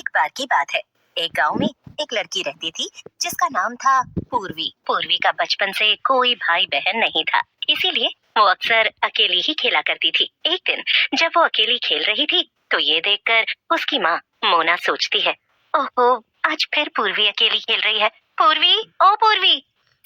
एक बार की बात है। एक गांव में एक लड़की रहती थी जिसका नाम था पूर्वी। पूर्वी का बचपन से कोई भाई बहन नहीं था, इसीलिए वो अक्सर अकेली ही खेला करती थी। एक दिन जब वो अकेली खेल रही थी तो ये देखकर उसकी माँ मोना सोचती है, ओहो, आज फिर पूर्वी अकेली खेल रही है। पूर्वी, ओ पूर्वी,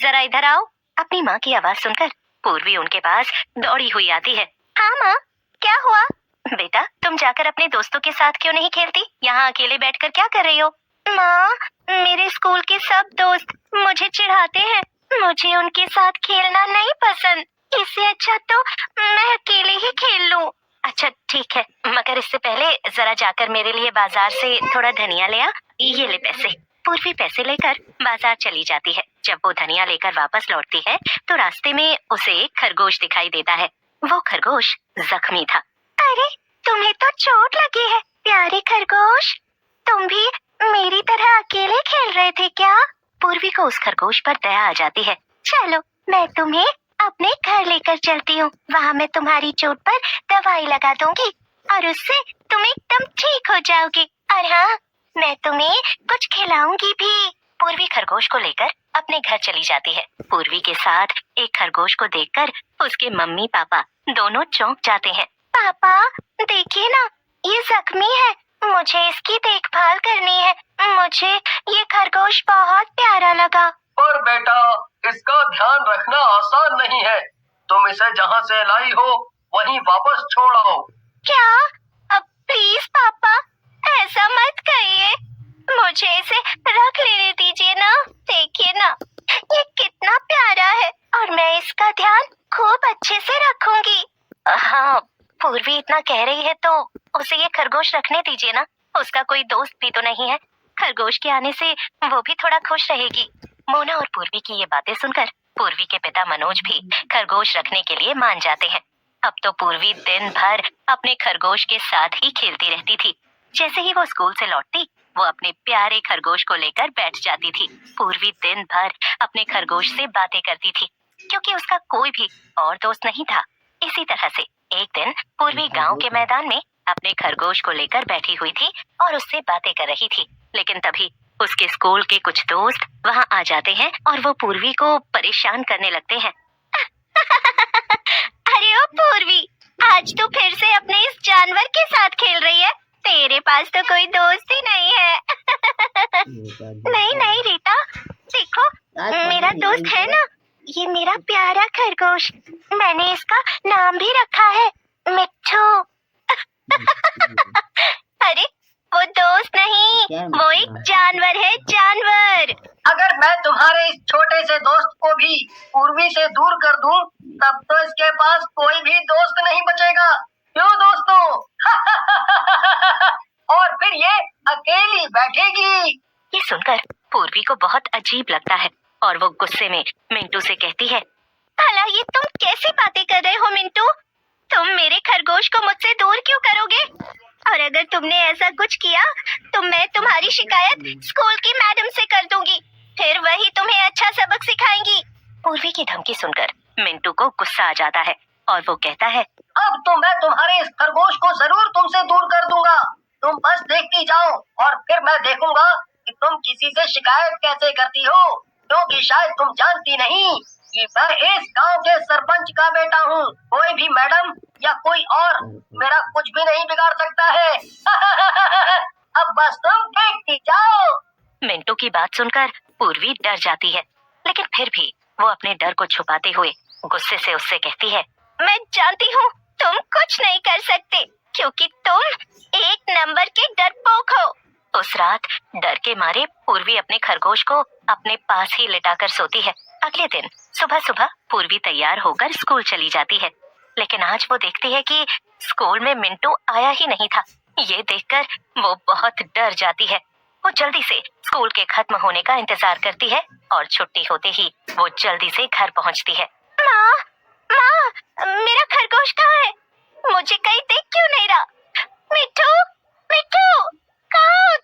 जरा इधर आओ। अपनी माँ की आवाज सुनकर पूर्वी उनके पास दौड़ी हुई आती है। हाँ माँ, क्या हुआ? बेटा, तुम जाकर अपने दोस्तों के साथ क्यों नहीं खेलती? यहाँ अकेले बैठकर क्या कर रही हो? माँ, मेरे स्कूल के सब दोस्त मुझे चिढ़ाते हैं। मुझे उनके साथ खेलना नहीं पसंद। इससे अच्छा तो मैं अकेले ही खेल लूं। अच्छा ठीक है, मगर इससे पहले जरा जाकर मेरे लिए बाजार से थोड़ा धनिया ले आ। ये ले पैसे। पूर्वी पैसे लेकर बाजार चली जाती है। जब वो धनिया लेकर वापस लौटती है तो रास्ते में उसे एक खरगोश दिखाई देता है। वो खरगोश जख्मी था। अरे, तुम्हें तो चोट लगी है प्यारे खरगोश। तुम भी मेरी तरह अकेले खेल रहे थे क्या? पूर्वी को उस खरगोश पर दया आ जाती है। चलो, मैं तुम्हें अपने घर लेकर चलती हूँ। वहाँ मैं तुम्हारी चोट पर दवाई लगा दूंगी और उससे तुम एकदम ठीक हो जाओगी। और हाँ, मैं तुम्हें कुछ खिलाऊंगी भी। पूर्वी खरगोश को लेकर अपने घर चली जाती है। पूर्वी के साथ एक खरगोश को देखकर उसके मम्मी पापा दोनों चौंक जाते हैं। पापा, देखिए ना, ये जख्मी है। मुझे इसकी देखभाल करनी है। मुझे ये खरगोश बहुत प्यारा लगा। पर बेटा, इसका ध्यान रखना आसान नहीं है। तुम इसे जहाँ से लाई हो वहीं वापस छोड़ आओ। क्या? अब प्लीज पापा, ऐसा मत कहिए। मुझे इसे रख लेने दीजिए ना। देखिए ना, ये कितना प्यारा है और मैं इसका ध्यान खूब अच्छे से रखूंगी। हाँ, पूर्वी इतना कह रही है तो उसे ये खरगोश रखने दीजिए ना। उसका कोई दोस्त भी तो नहीं है। खरगोश के आने से वो भी थोड़ा खुश रहेगी। मोना और पूर्वी की ये बातें सुनकर पूर्वी के पिता मनोज भी खरगोश रखने के लिए मान जाते हैं। अब तो पूर्वी दिन भर अपने खरगोश के साथ ही खेलती रहती थी। जैसे ही वो स्कूल से लौटती, वो अपने प्यारे खरगोश को लेकर बैठ जाती थी। पूर्वी दिन भर अपने खरगोश से बातें करती थी क्योंकि उसका कोई भी और दोस्त नहीं था। इसी तरह से एक दिन पूर्वी गांव के मैदान में अपने खरगोश को लेकर बैठी हुई थी और उससे बातें कर रही थी। लेकिन तभी उसके स्कूल के कुछ दोस्त वहां आ जाते हैं और वो पूर्वी को परेशान करने लगते हैं। अरे ओ पूर्वी, आज तू फिर से अपने इस जानवर के साथ खेल रही है। तेरे पास तो कोई दोस्त ही नहीं है। नहीं नहीं रीता, देखो, मेरा दोस्त है ना, ये मेरा प्यारा खरगोश। मैंने इसका नाम भी रखा है, मिट्ठू। अरे, वो दोस्त नहीं, वो एक जानवर है, जानवर। अगर मैं तुम्हारे इस छोटे से दोस्त को भी पूर्वी से दूर कर दूं, तब तो इसके पास कोई भी दोस्त नहीं बचेगा। क्यों दोस्तों? और फिर ये अकेली बैठेगी। ये सुनकर पूर्वी को बहुत अजीब लगता है और वो गुस्से में मिंटू से कहती है, भला ये तुम कैसी बातें कर रहे हो मिंटू? तुम मेरे खरगोश को मुझसे दूर क्यों करोगे? और अगर तुमने ऐसा कुछ किया तो मैं तुम्हारी शिकायत स्कूल की मैडम से कर दूंगी। फिर वही तुम्हें अच्छा सबक सिखाएंगी। पूर्वी की धमकी सुनकर मिंटू को गुस्सा आ जाता है और वो कहता है, अब तो मैं तुम्हारे इस खरगोश को जरूर तुमसे दूर कर दूंगा। तुम बस देखती जाओ और फिर मैं देखूंगा कि तुम किसी से शिकायत कैसे करती हो, क्योंकि शायद तुम जानती नहीं कि मैं इस गांव के सरपंच का बेटा हूँ। कोई भी मैडम या कोई और मेरा कुछ भी नहीं बिगाड़ सकता है। अब बस तुम देखती जाओ। मिंटू की बात सुनकर पूर्वी डर जाती है, लेकिन फिर भी वो अपने डर को छुपाते हुए गुस्से से उससे कहती है, मैं जानती हूँ तुम कुछ नहीं कर सकते क्योंकि तुम एक नंबर के डरपोक हो। उस रात डर के मारे पूर्वी अपने खरगोश को अपने पास ही लिटाकर सोती है। अगले दिन सुबह सुबह पूर्वी तैयार होकर स्कूल चली जाती है, लेकिन आज वो देखती है कि स्कूल में मिंटू आया ही नहीं था। ये देखकर वो बहुत डर जाती है। वो जल्दी से स्कूल के खत्म होने का इंतजार करती है और छुट्टी होते ही वो जल्दी से घर पहुंचती है। माँ, माँ, मेरा खरगोश कहाँ है? मुझे कहीं देख क्यों नहीं रहा? मिट्टू, मिट्टू, कहाँ हो